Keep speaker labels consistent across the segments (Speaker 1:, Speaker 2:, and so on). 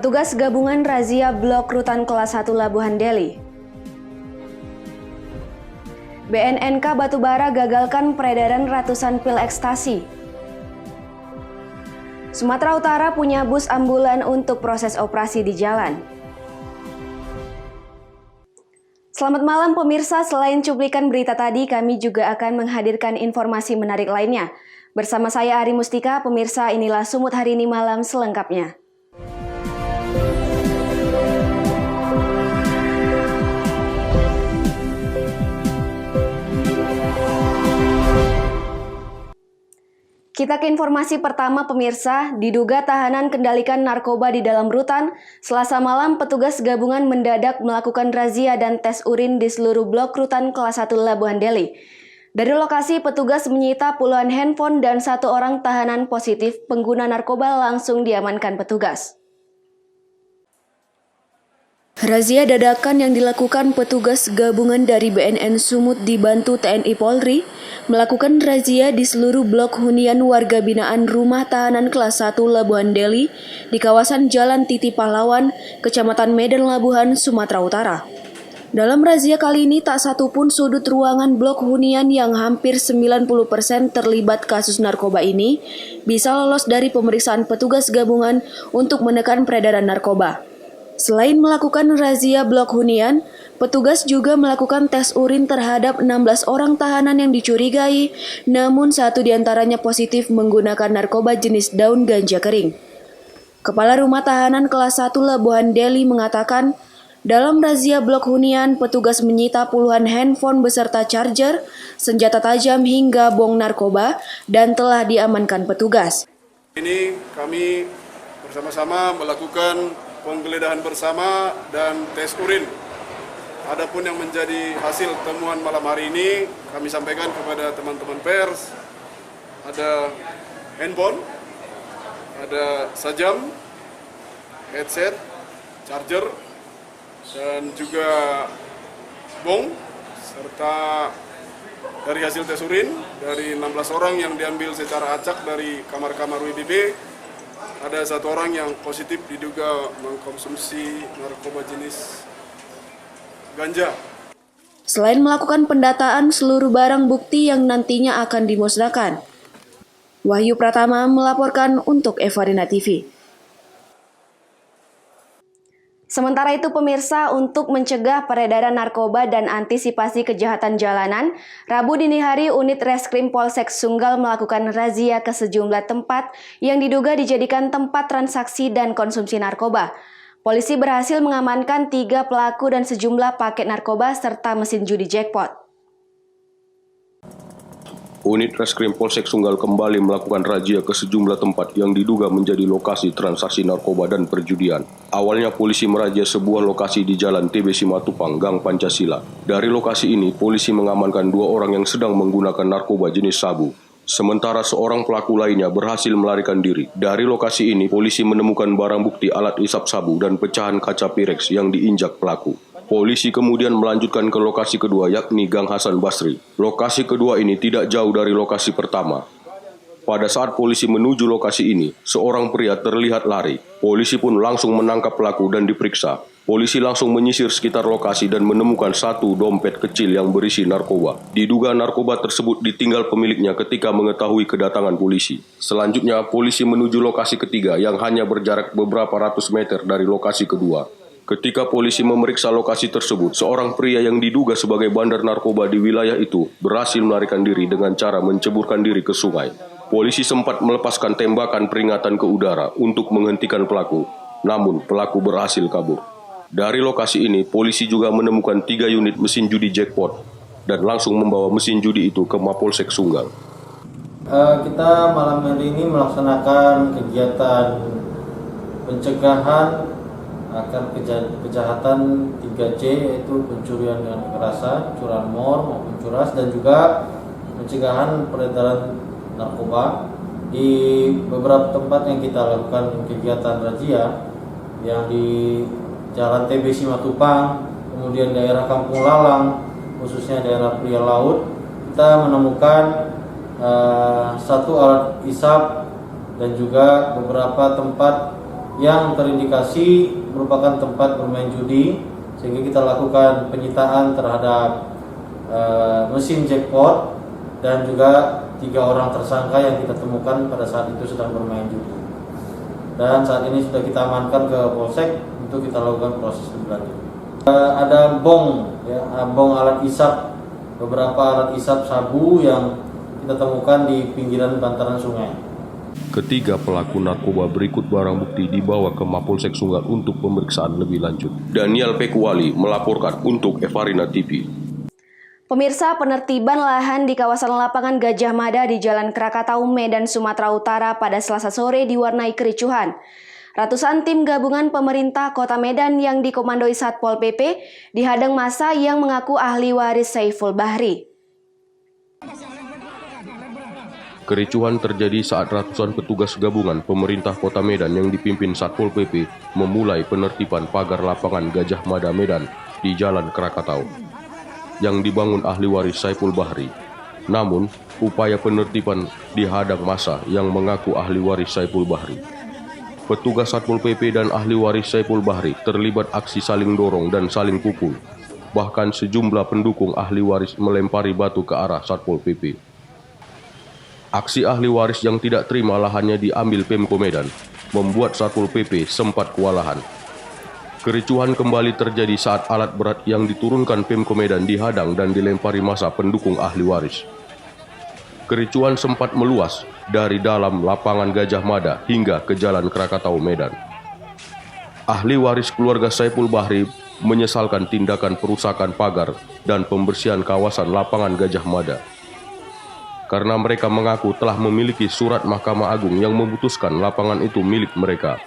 Speaker 1: Petugas gabungan razia blok rutan kelas 1 Labuhan Deli. BNNK Batubara gagalkan peredaran ratusan pil ekstasi. Sumatera Utara punya bus ambulan untuk proses operasi di jalan. Selamat malam pemirsa, selain cuplikan berita tadi, kami juga akan menghadirkan informasi menarik lainnya. Bersama saya Ari Mustika, pemirsa, inilah Sumut Hari Ini Malam selengkapnya. Kita ke informasi pertama pemirsa, diduga tahanan kendalikan narkoba di dalam rutan, Selasa malam petugas gabungan mendadak melakukan razia dan tes urin di seluruh blok rutan kelas 1 Labuhan Deli. Dari lokasi petugas menyita puluhan handphone dan satu orang tahanan positif pengguna narkoba langsung diamankan petugas. Razia dadakan yang dilakukan petugas gabungan dari BNN Sumut dibantu TNI Polri melakukan razia di seluruh blok hunian warga binaan rumah tahanan kelas 1 Labuhan Deli di kawasan Jalan Titi Pahlawan, Kecamatan Medan Labuhan, Sumatera Utara. Dalam razia kali ini tak satu pun sudut ruangan blok hunian yang hampir 90% terlibat kasus narkoba ini bisa lolos dari pemeriksaan petugas gabungan untuk menekan peredaran narkoba. Selain melakukan razia blok hunian, petugas juga melakukan tes urin terhadap 16 orang tahanan yang dicurigai, namun satu diantaranya positif menggunakan narkoba jenis daun ganja kering. Kepala Rumah Tahanan kelas 1 Labuhan Deli mengatakan, dalam razia blok hunian, petugas menyita puluhan handphone beserta charger, senjata tajam hingga bong narkoba, dan telah diamankan petugas.
Speaker 2: Ini kami bersama-sama melakukan penggeledahan bersama dan tes urin. Adapun yang menjadi hasil temuan malam hari ini kami sampaikan kepada teman-teman pers. Ada handphone, ada sajam, headset, charger, dan juga bong, serta dari hasil tes urin dari 16 orang yang diambil secara acak dari kamar-kamar WDB, ada satu orang yang positif diduga mengkonsumsi narkoba jenis ganja.
Speaker 1: Selain melakukan pendataan seluruh barang bukti yang nantinya akan dimusnahkan, Wahyu Pratama melaporkan untuk Evarina TV. Sementara itu pemirsa, untuk mencegah peredaran narkoba dan antisipasi kejahatan jalanan, Rabu dini hari unit Reskrim Polsek Sunggal melakukan razia ke sejumlah tempat yang diduga dijadikan tempat transaksi dan konsumsi narkoba. Polisi berhasil mengamankan 3 pelaku dan sejumlah paket narkoba serta mesin judi jackpot.
Speaker 3: Unit Reskrim Polsek Sunggal kembali melakukan razia ke sejumlah tempat yang diduga menjadi lokasi transaksi narkoba dan perjudian. Awalnya polisi merazia sebuah lokasi di Jalan TB Simatupang, Gang Pancasila. Dari lokasi ini, polisi mengamankan 2 orang yang sedang menggunakan narkoba jenis sabu. Sementara seorang pelaku lainnya berhasil melarikan diri. Dari lokasi ini, polisi menemukan barang bukti alat isap sabu dan pecahan kaca Pirex yang diinjak pelaku. Polisi kemudian melanjutkan ke lokasi kedua, yakni Gang Hasan Basri. Lokasi kedua ini tidak jauh dari lokasi pertama. Pada saat polisi menuju lokasi ini, seorang pria terlihat lari. Polisi pun langsung menangkap pelaku dan diperiksa. Polisi langsung menyisir sekitar lokasi dan menemukan satu dompet kecil yang berisi narkoba. Diduga narkoba tersebut ditinggal pemiliknya ketika mengetahui kedatangan polisi. Selanjutnya, polisi menuju lokasi ketiga yang hanya berjarak beberapa ratus meter dari lokasi kedua. Ketika polisi memeriksa lokasi tersebut, seorang pria yang diduga sebagai bandar narkoba di wilayah itu berhasil melarikan diri dengan cara menceburkan diri ke sungai. Polisi sempat melepaskan tembakan peringatan ke udara untuk menghentikan pelaku, namun pelaku berhasil kabur. Dari lokasi ini, polisi juga menemukan 3 unit mesin judi jackpot dan langsung membawa mesin judi itu ke Mapolsek Sunggal.
Speaker 4: Kita malam hari ini melaksanakan kegiatan pencegahan akan kejahatan 3C, yaitu pencurian dengan kekerasan, curanmor maupun curas, dan juga pencegahan peredaran narkoba di beberapa tempat yang kita lakukan kegiatan razia, yang di Jalan TB Simatupang, kemudian daerah Kampung Lalang, khususnya daerah Pria Laut. Kita menemukan satu alat isap dan juga beberapa tempat yang terindikasi merupakan tempat bermain judi, sehingga kita lakukan penyitaan terhadap mesin jackpot dan juga 3 orang tersangka yang kita temukan pada saat itu sedang bermain judi. Dan saat ini sudah kita amankan ke Polsek untuk kita lakukan proses lebih lanjut. Ada bong, bong alat isap, beberapa alat isap sabu yang kita temukan di pinggiran bantaran sungai.
Speaker 3: Ketiga pelaku narkoba berikut barang bukti dibawa ke Mapolsek Sunggal untuk pemeriksaan lebih lanjut. Daniel Pekuali melaporkan untuk Evarina TV.
Speaker 1: Pemirsa, penertiban lahan di kawasan lapangan Gajah Mada di Jalan Krakatau, Medan, Sumatera Utara pada Selasa sore diwarnai kericuhan. Ratusan tim gabungan pemerintah Kota Medan yang dikomandoi Satpol PP dihadang massa yang mengaku ahli waris Saiful Bahri.
Speaker 3: Kericuhan terjadi saat ratusan petugas gabungan pemerintah Kota Medan yang dipimpin Satpol PP memulai penertiban pagar lapangan Gajah Mada Medan di Jalan Krakatau yang dibangun ahli waris Saiful Bahri. Namun, upaya penertiban dihadang massa yang mengaku ahli waris Saiful Bahri. Petugas Satpol PP dan ahli waris Saiful Bahri terlibat aksi saling dorong dan saling pukul. Bahkan sejumlah pendukung ahli waris melempari batu ke arah Satpol PP. Aksi ahli waris yang tidak terima lahannya diambil Pemko Medan, membuat Satpol PP sempat kewalahan. Kericuhan kembali terjadi saat alat berat yang diturunkan Pemko Medan dihadang dan dilempari massa pendukung ahli waris. Kericuhan sempat meluas dari dalam lapangan Gajah Mada hingga ke Jalan Krakatau Medan. Ahli waris keluarga Saiful Bahri menyesalkan tindakan perusakan pagar dan pembersihan kawasan lapangan Gajah Mada. Karena mereka mengaku telah memiliki surat Mahkamah Agung yang memutuskan lapangan itu milik mereka.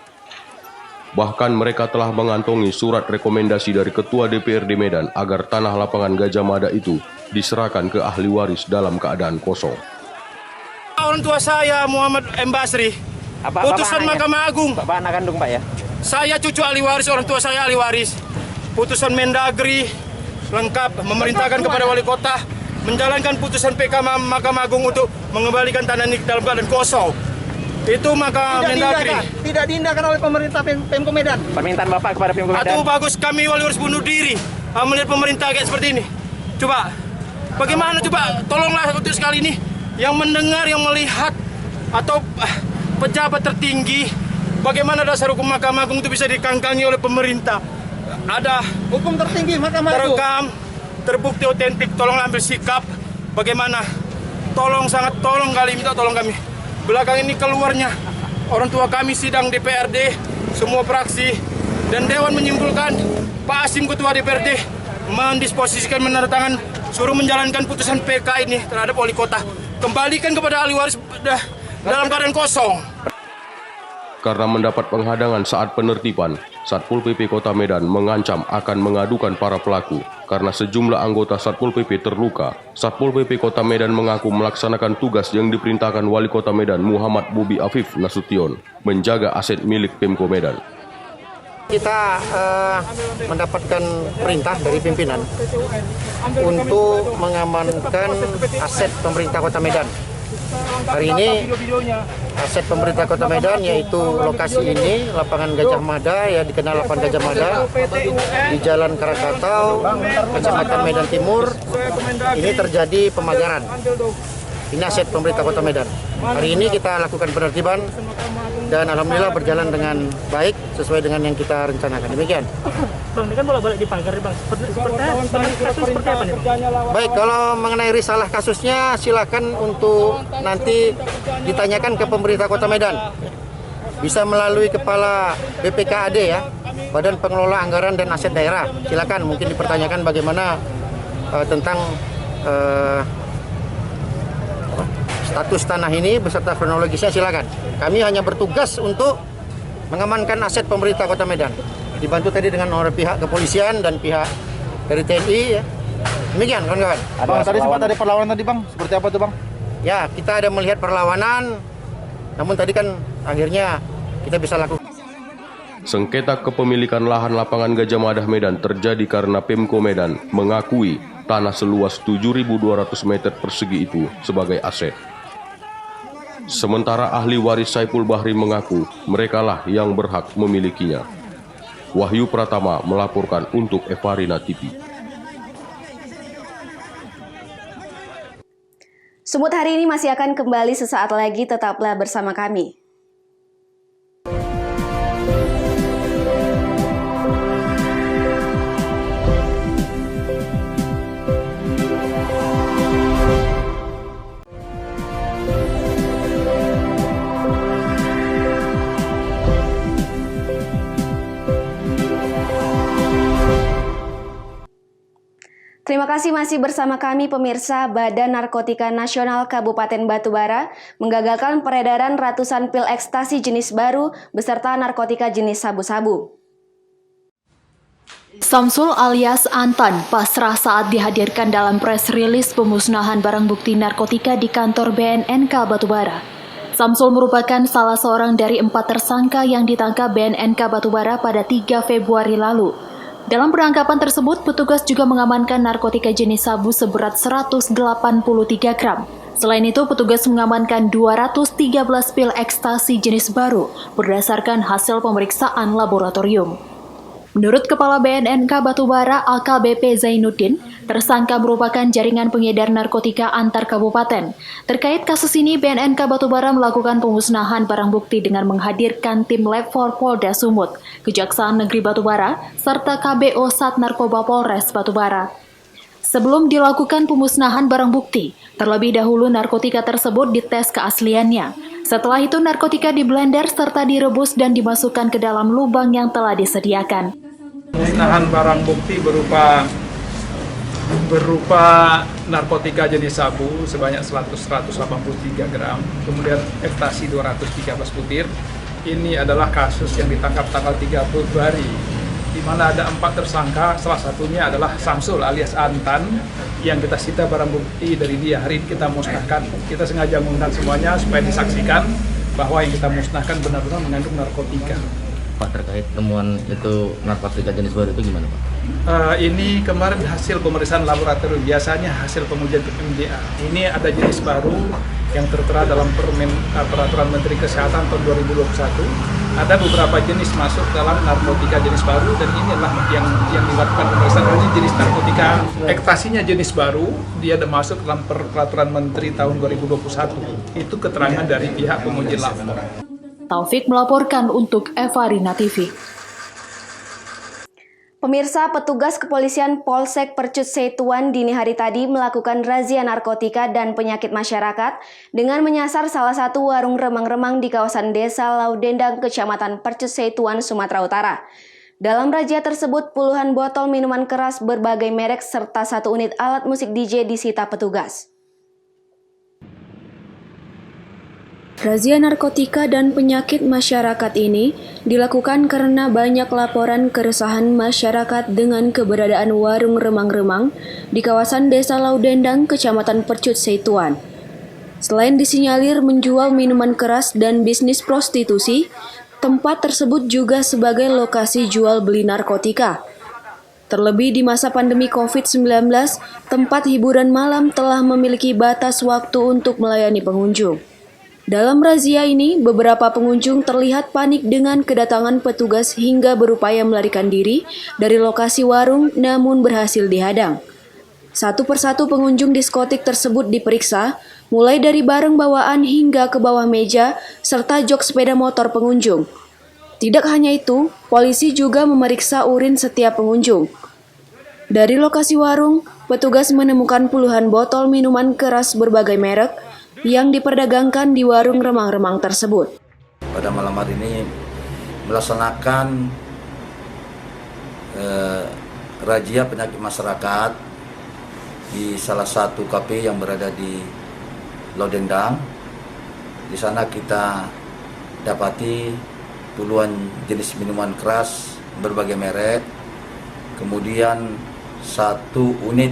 Speaker 3: Bahkan mereka telah mengantongi surat rekomendasi dari Ketua DPRD Medan agar tanah lapangan Gajah Mada itu diserahkan ke ahli waris dalam keadaan kosong.
Speaker 5: Orang tua saya Muhammad M. Basri, putusan Mahkamah Agung.
Speaker 6: Bapak anak kandung Pak ya?
Speaker 5: Saya cucu ahli waris, orang tua saya ahli waris. Putusan Mendagri lengkap memerintahkan kepada wali kota menjalankan putusan PK Mahkamah Agung untuk mengembalikan tanah ini dalam keadaan kosong. Itu maka Mendagri.
Speaker 6: Tidak diindahkan oleh pemerintah Pemko Medan. Permintaan Bapak kepada Pemko Medan.
Speaker 5: Aduh bagus, kami wali waris bunuh diri melihat pemerintah kayak seperti ini. Coba, bagaimana coba, tolonglah untuk sekali ini yang mendengar, yang melihat atau pejabat tertinggi, bagaimana dasar hukum Mahkamah Agung itu bisa dikangkangi oleh pemerintah. Ada
Speaker 6: Hukum tertinggi Mahkamah Agung.
Speaker 5: terekam, terbukti otentik, tolonglah ambil sikap. Bagaimana? Tolong, sangat tolong kali, minta tolong kami. Belakang ini keluarnya orang tua kami sidang DPRD, semua fraksi dan Dewan menyimpulkan Pak Asim Ketua DPRD mendisposisikan menandatangan suruh menjalankan putusan PK ini terhadap wali kota. Kembalikan kepada ahli waris dalam keadaan kosong.
Speaker 3: Karena mendapat penghadangan saat penertiban, Satpol PP Kota Medan mengancam akan mengadukan para pelaku. Karena sejumlah anggota Satpol PP terluka, Satpol PP Kota Medan mengaku melaksanakan tugas yang diperintahkan Wali Kota Medan Muhammad Bobi Afif Nasution menjaga aset milik Pemko Medan.
Speaker 6: Kita mendapatkan perintah dari pimpinan untuk mengamankan aset pemerintah Kota Medan. Hari ini aset pemerintah Kota Medan yaitu lokasi ini, lapangan Gajah Mada, ya dikenal lapangan Gajah Mada, di Jalan Krakatau, Kecamatan Medan Timur. Ini terjadi pemagaran. Ini aset pemerintah Kota Medan. Hari ini kita lakukan penertiban dan alhamdulillah berjalan dengan baik sesuai dengan yang kita rencanakan. Demikian.
Speaker 7: Bang, ini kan bolak-balik dipagar, Bang. Seperti apa nih?
Speaker 6: Baik, kalau mengenai risalah kasusnya silakan untuk nanti ditanyakan ke pemerintah Kota Medan. Bisa melalui Kepala BPKAD ya, Badan Pengelola Anggaran dan Aset Daerah. Silakan mungkin dipertanyakan bagaimana tentang status tanah ini beserta kronologisnya, silakan. Kami hanya bertugas untuk mengamankan aset pemerintah Kota Medan. Dibantu tadi dengan oleh pihak kepolisian dan pihak dari TNI ya. Demikian kawan-kawan.
Speaker 8: Bang, tadi sempat ada perlawanan tadi Bang, seperti apa tuh Bang?
Speaker 6: Ya, kita ada melihat perlawanan, namun tadi kan akhirnya kita bisa lakukan.
Speaker 3: Sengketa kepemilikan lahan lapangan Gajah Mada Medan terjadi karena Pemko Medan mengakui tanah seluas 7.200 meter persegi itu sebagai aset. Sementara ahli waris Saipul Bahri mengaku merekalah yang berhak memilikinya. Wahyu Pratama melaporkan untuk Evarina TV.
Speaker 1: Sumut hari ini masih akan kembali sesaat lagi, tetaplah bersama kami. Terima kasih masih bersama kami pemirsa. Badan Narkotika Nasional Kabupaten Batubara menggagalkan peredaran ratusan pil ekstasi jenis baru beserta narkotika jenis sabu-sabu.
Speaker 9: Samsul alias Anton pasrah saat dihadirkan dalam press release pemusnahan barang bukti narkotika di kantor BNNK Batubara. Samsul merupakan salah seorang dari 4 tersangka yang ditangkap BNNK Batubara pada 3 Februari lalu. Dalam penangkapan tersebut, petugas juga mengamankan narkotika jenis sabu seberat 183 gram. Selain itu, petugas mengamankan 213 pil ekstasi jenis baru berdasarkan hasil pemeriksaan laboratorium. Menurut Kepala BNNK Batubara AKBP Zainuddin, tersangka merupakan jaringan pengedar narkotika antar kabupaten. Terkait kasus ini, BNNK Batubara melakukan pemusnahan barang bukti dengan menghadirkan tim Lab 4 Polda Sumut, Kejaksaan Negeri Batubara, serta KBO Sat Narkoba Polres Batubara. Sebelum dilakukan pemusnahan barang bukti, terlebih dahulu narkotika tersebut dites keasliannya. Setelah itu narkotika diblender serta direbus dan dimasukkan ke dalam lubang yang telah disediakan.
Speaker 10: Pemusnahan barang bukti berupa narkotika jenis sabu sebanyak 183 gram, kemudian ekstasi 213 butir. Ini adalah kasus yang ditangkap tanggal 3 Februari, di mana ada 4 tersangka, salah satunya adalah Samsul alias Antan, yang kita sita barang bukti dari dia. Hari ini kita musnahkan. Kita sengaja mengundang semuanya supaya disaksikan bahwa yang kita musnahkan benar-benar mengandung narkotika.
Speaker 11: Pak, terkait temuan itu narkotika jenis baru itu gimana Pak?
Speaker 10: Ini kemarin hasil pemeriksaan laboratorium, biasanya hasil pengujian MDA. Ini ada jenis baru yang tertera dalam Peraturan Menteri Kesehatan tahun 2021. Ada beberapa jenis masuk dalam narkotika jenis baru dan ini adalah yang dilakukan pemeriksaan. Ini jenis narkotika ekstasinya jenis baru, dia ada masuk dalam Peraturan Menteri tahun 2021. Itu keterangan dari pihak penguji lapor.
Speaker 9: Taufik melaporkan untuk Evarina TV.
Speaker 1: Pemirsa, petugas kepolisian Polsek Percut Setuan dini hari tadi melakukan razia narkotika dan penyakit masyarakat dengan menyasar salah satu warung remang-remang di kawasan Desa Laudendang, Kecamatan Percut Setuan, Sumatera Utara. Dalam razia tersebut, puluhan botol minuman keras berbagai merek serta 1 unit alat musik DJ disita petugas. Razia narkotika dan penyakit masyarakat ini dilakukan karena banyak laporan keresahan masyarakat dengan keberadaan warung remang-remang di kawasan Desa Laudendang, Kecamatan Percut Setuan. Selain disinyalir menjual minuman keras dan bisnis prostitusi, tempat tersebut juga sebagai lokasi jual beli narkotika. Terlebih di masa pandemi COVID-19, tempat hiburan malam telah memiliki batas waktu untuk melayani pengunjung. Dalam razia ini, beberapa pengunjung terlihat panik dengan kedatangan petugas hingga berupaya melarikan diri dari lokasi warung namun berhasil dihadang. Satu persatu pengunjung diskotik tersebut diperiksa, mulai dari barang bawaan hingga ke bawah meja serta jok sepeda motor pengunjung. Tidak hanya itu, polisi juga memeriksa urin setiap pengunjung. Dari lokasi warung, petugas menemukan puluhan botol minuman keras berbagai merek yang diperdagangkan di warung remang-remang tersebut.
Speaker 12: Pada malam hari ini melaksanakan razia penyakit masyarakat di salah satu kafe yang berada di Laudendang. Di sana kita dapati puluhan jenis minuman keras berbagai merek, kemudian 1 unit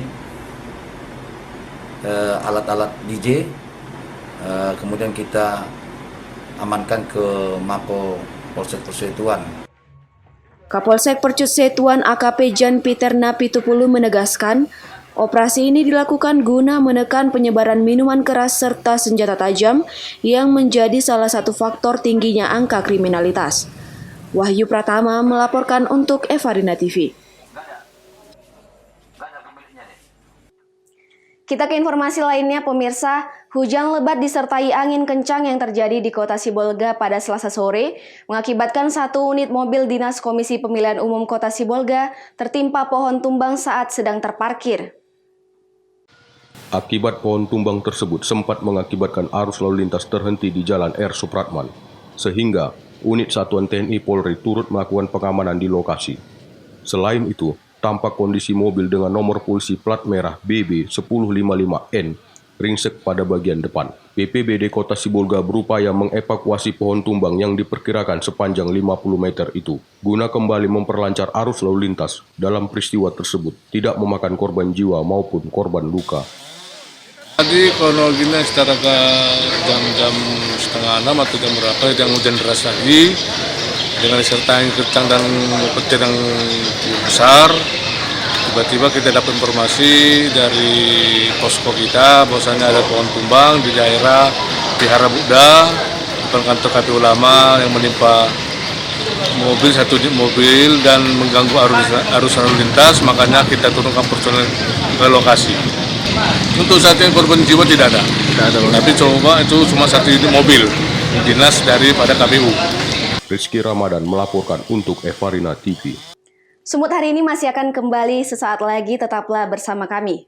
Speaker 12: alat-alat DJ. Kemudian kita amankan ke Mako Polsek Percut Setuan.
Speaker 1: Kapolsek Percut Setuan AKP Jan Peter Napitupulu menegaskan, Operasi ini dilakukan guna menekan penyebaran minuman keras serta senjata tajam yang menjadi salah satu faktor tingginya angka kriminalitas. Wahyu Pratama melaporkan untuk Evarina TV. Kita ke informasi lainnya, pemirsa. Hujan lebat disertai angin kencang yang terjadi di Kota Sibolga pada Selasa sore mengakibatkan satu unit mobil Dinas Komisi Pemilihan Umum Kota Sibolga tertimpa pohon tumbang saat sedang terparkir.
Speaker 3: Akibat pohon tumbang tersebut sempat mengakibatkan arus lalu lintas terhenti di Jalan R. Supratman, sehingga unit Satuan TNI Polri turut melakukan pengamanan di lokasi. Selain itu, tampak kondisi mobil dengan nomor polisi plat merah BB 1055N ringsek pada bagian depan. BPBD Kota Sibolga berupaya mengevakuasi pohon tumbang yang diperkirakan sepanjang 50 meter itu, guna kembali memperlancar arus lalu lintas. Dalam peristiwa tersebut, tidak memakan korban jiwa maupun korban luka.
Speaker 13: Tadi kronologinya secara ke jam-jam setengah 6 atau jam berapa yang hujan deras lagi dengan disertai angin kencang dan petir yang besar. Tiba-tiba kita dapat informasi dari posko kita bahwasanya ada pohon tumbang di daerah Vihara Buddha, depan kantor KPU Lama yang menimpa satu mobil dan mengganggu arus lalu lintas, makanya kita turunkan personel ke lokasi. Untuk saat ini korban jiwa tidak ada. Tapi coba itu cuma satu unit mobil dinas daripada KPU.
Speaker 3: Rizky Ramadan melaporkan untuk Evarina TV.
Speaker 1: Sumut hari ini masih akan kembali sesaat lagi, tetaplah bersama kami.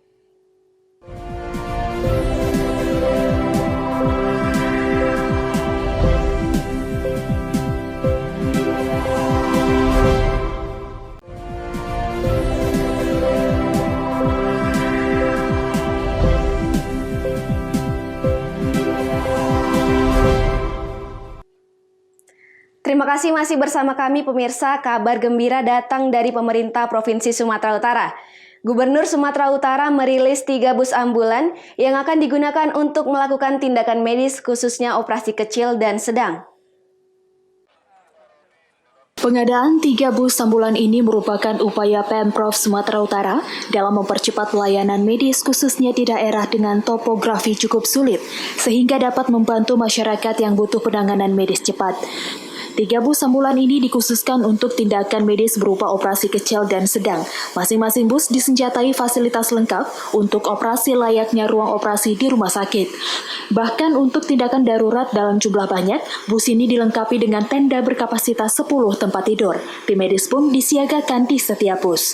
Speaker 1: Terima kasih masih bersama kami pemirsa. Kabar gembira datang dari pemerintah Provinsi Sumatera Utara. Gubernur Sumatera Utara merilis 3 bus ambulan yang akan digunakan untuk melakukan tindakan medis khususnya operasi kecil dan sedang.
Speaker 9: Pengadaan 3 bus ambulan ini merupakan upaya Pemprov Sumatera Utara dalam mempercepat pelayanan medis khususnya di daerah dengan topografi cukup sulit, sehingga dapat membantu masyarakat yang butuh penanganan medis cepat. 3 bus ambulan ini dikhususkan untuk tindakan medis berupa operasi kecil dan sedang. Masing-masing bus disenjatai fasilitas lengkap untuk operasi layaknya ruang operasi di rumah sakit. Bahkan untuk tindakan darurat dalam jumlah banyak, bus ini dilengkapi dengan tenda berkapasitas 10 tempat tidur. Tim medis pun disiagakan di setiap bus.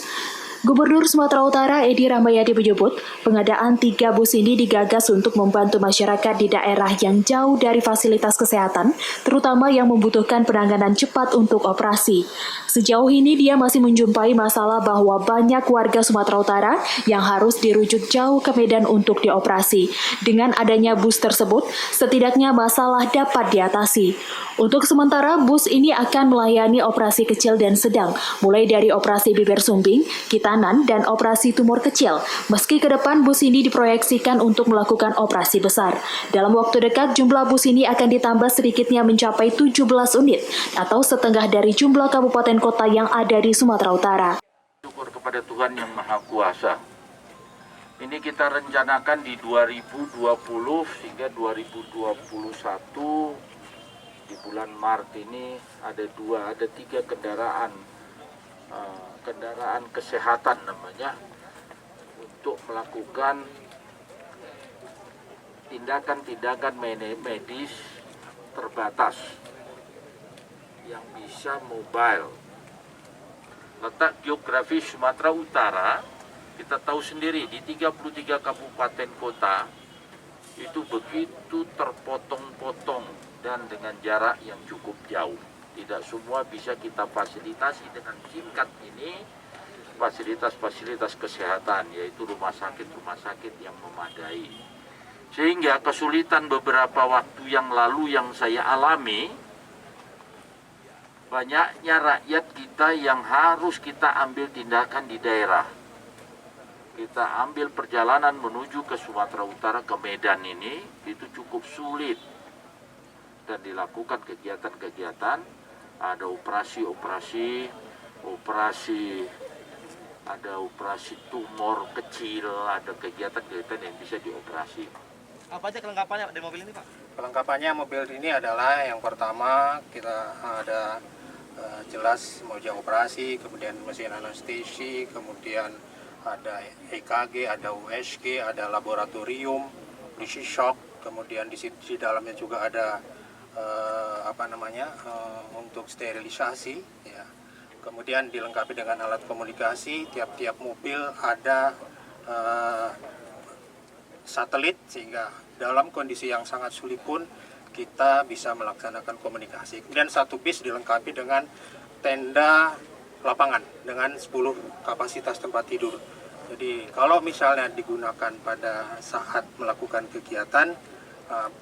Speaker 9: Gubernur Sumatera Utara Edi Rahmayadi menyebut, pengadaan 3 bus ini digagas untuk membantu masyarakat di daerah yang jauh dari fasilitas kesehatan, terutama yang membutuhkan penanganan cepat untuk operasi. Sejauh ini dia masih menjumpai masalah bahwa banyak warga Sumatera Utara yang harus dirujuk jauh ke Medan untuk dioperasi. Dengan adanya bus tersebut, setidaknya masalah dapat diatasi. Untuk sementara, bus ini akan melayani operasi kecil dan sedang, mulai dari operasi bibir sumbing, kitanan, dan operasi tumor kecil. Meski ke depan bus ini diproyeksikan untuk melakukan operasi besar. Dalam waktu dekat, jumlah bus ini akan ditambah sedikitnya mencapai 17 unit, atau setengah dari jumlah kabupaten kota yang ada di Sumatera Utara.
Speaker 14: Syukur kepada Tuhan Yang Maha Kuasa. Ini kita rencanakan di 2020 hingga 2021. Di bulan Maret ini ada 3 kendaraan kesehatan namanya, untuk melakukan tindakan-tindakan medis terbatas yang bisa mobile. Letak geografis Sumatera Utara, kita tahu sendiri di 33 kabupaten kota itu begitu terpotong-potong dan dengan jarak yang cukup jauh. Tidak semua bisa kita fasilitasi dengan singkat ini fasilitas-fasilitas kesehatan, yaitu rumah sakit yang memadai. Sehingga kesulitan beberapa waktu yang lalu yang saya alami, banyaknya rakyat kita yang harus kita ambil tindakan di daerah. Kita ambil perjalanan menuju ke Sumatera Utara, ke Medan ini, itu cukup sulit. Dan dilakukan kegiatan-kegiatan, ada operasi ada operasi tumor kecil, ada kegiatan-kegiatan yang bisa dioperasi.
Speaker 6: Apa aja kelengkapannya dari mobil ini, Pak? Kelengkapannya mobil ini adalah yang pertama kita ada jelas meja operasi, kemudian mesin anestesi, kemudian ada EKG, ada USG, ada laboratorium, DC shock, kemudian di dalamnya juga ada untuk sterilisasi, ya. Kemudian dilengkapi dengan alat komunikasi. Tiap-tiap mobil ada satelit, sehingga dalam kondisi yang sangat sulit pun kita bisa melaksanakan komunikasi. Kemudian satu bis dilengkapi dengan tenda lapangan dengan 10 kapasitas tempat tidur. Jadi kalau misalnya digunakan pada saat melakukan kegiatan,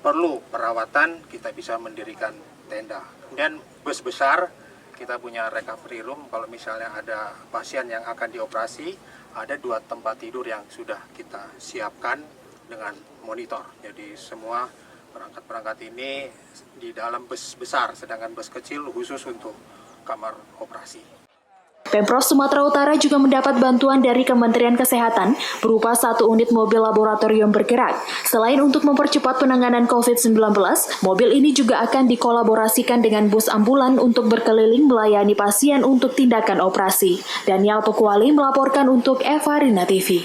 Speaker 6: perlu perawatan, kita bisa mendirikan tenda. Kemudian bus besar, kita punya recovery room. Kalau misalnya ada pasien yang akan dioperasi, ada 2 tempat tidur yang sudah kita siapkan dengan monitor. Jadi semua perangkat-perangkat ini di dalam bus besar, sedangkan bus kecil khusus untuk kamar operasi.
Speaker 9: Pemprov Sumatera Utara juga mendapat bantuan dari Kementerian Kesehatan berupa 1 unit mobil laboratorium bergerak. Selain untuk mempercepat penanganan COVID-19, mobil ini juga akan dikolaborasikan dengan bus ambulan untuk berkeliling melayani pasien untuk tindakan operasi. Daniel Pekuali melaporkan untuk Evarina TV.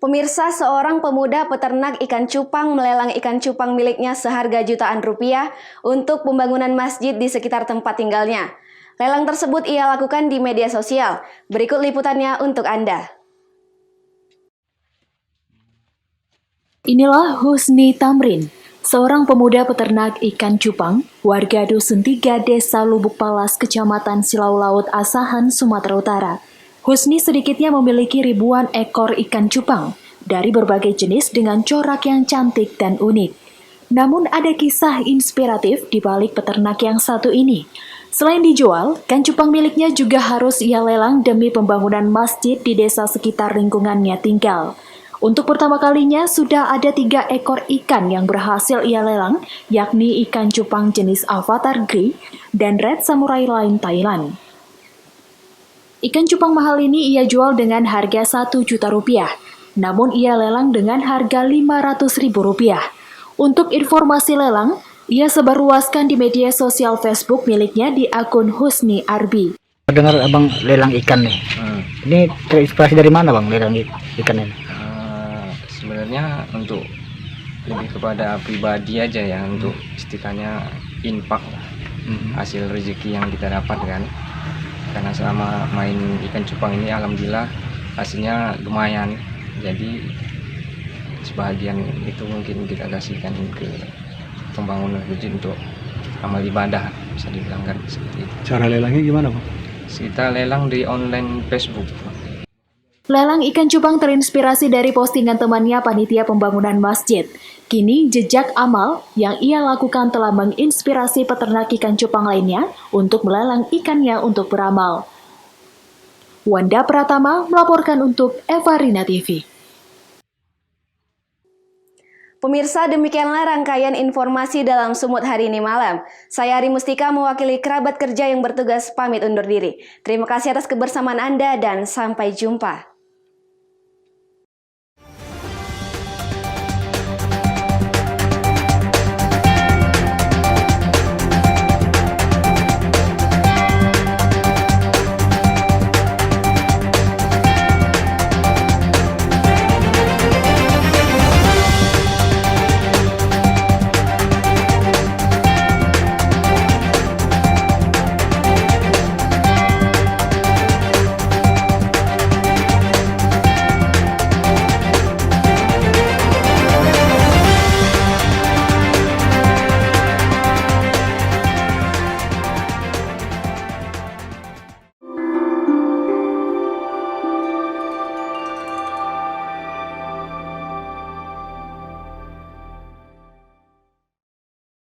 Speaker 1: Pemirsa, seorang pemuda peternak ikan cupang melelang ikan cupang miliknya seharga jutaan rupiah untuk pembangunan masjid di sekitar tempat tinggalnya. Lelang tersebut ia lakukan di media sosial. Berikut liputannya untuk Anda.
Speaker 9: Inilah Husni Tamrin, seorang pemuda peternak ikan cupang, warga Dusun 3 Desa Lubuk Palas, Kecamatan Silau Laut, Asahan, Sumatera Utara. Husni sedikitnya memiliki ribuan ekor ikan cupang dari berbagai jenis dengan corak yang cantik dan unik. Namun ada kisah inspiratif di balik peternak yang satu ini. Selain dijual, ikan cupang miliknya juga harus ia lelang demi pembangunan masjid di desa sekitar lingkungannya tinggal. Untuk pertama kalinya sudah ada 3 ekor ikan yang berhasil ia lelang, yakni ikan cupang jenis Avatar Grey dan Red Samurai Line Thailand. Ikan cupang mahal ini ia jual dengan harga Rp1 juta, namun ia lelang dengan harga Rp500.000. Untuk informasi lelang, ia sebarluaskan di media sosial Facebook miliknya di akun Husni Arbi.
Speaker 15: Dengar abang lelang ikan nih, ini terinspirasi dari mana bang lelang ikan ini?
Speaker 16: Sebenarnya untuk lebih kepada pribadi aja ya, untuk istilahnya infak hasil rezeki yang kita dapat kan. Karena selama main ikan cupang ini alhamdulillah hasilnya lumayan, jadi sebagian itu mungkin kita kasihkan ke pembangunan masjid untuk amal ibadah, bisa dibilang kan seperti itu.
Speaker 17: Cara lelangnya gimana Pak?
Speaker 16: Kita lelang di online Facebook.
Speaker 9: Lelang ikan cupang terinspirasi dari postingan temannya panitia pembangunan masjid. Kini jejak amal yang ia lakukan telah menginspirasi peternak ikan cupang lainnya untuk melelang ikannya untuk beramal. Wanda Pratama melaporkan untuk Evarina TV.
Speaker 1: Pemirsa, demikianlah rangkaian informasi dalam Sumut hari ini malam. Saya Ari Mustika mewakili kerabat kerja yang bertugas pamit undur diri. Terima kasih atas kebersamaan Anda dan sampai jumpa.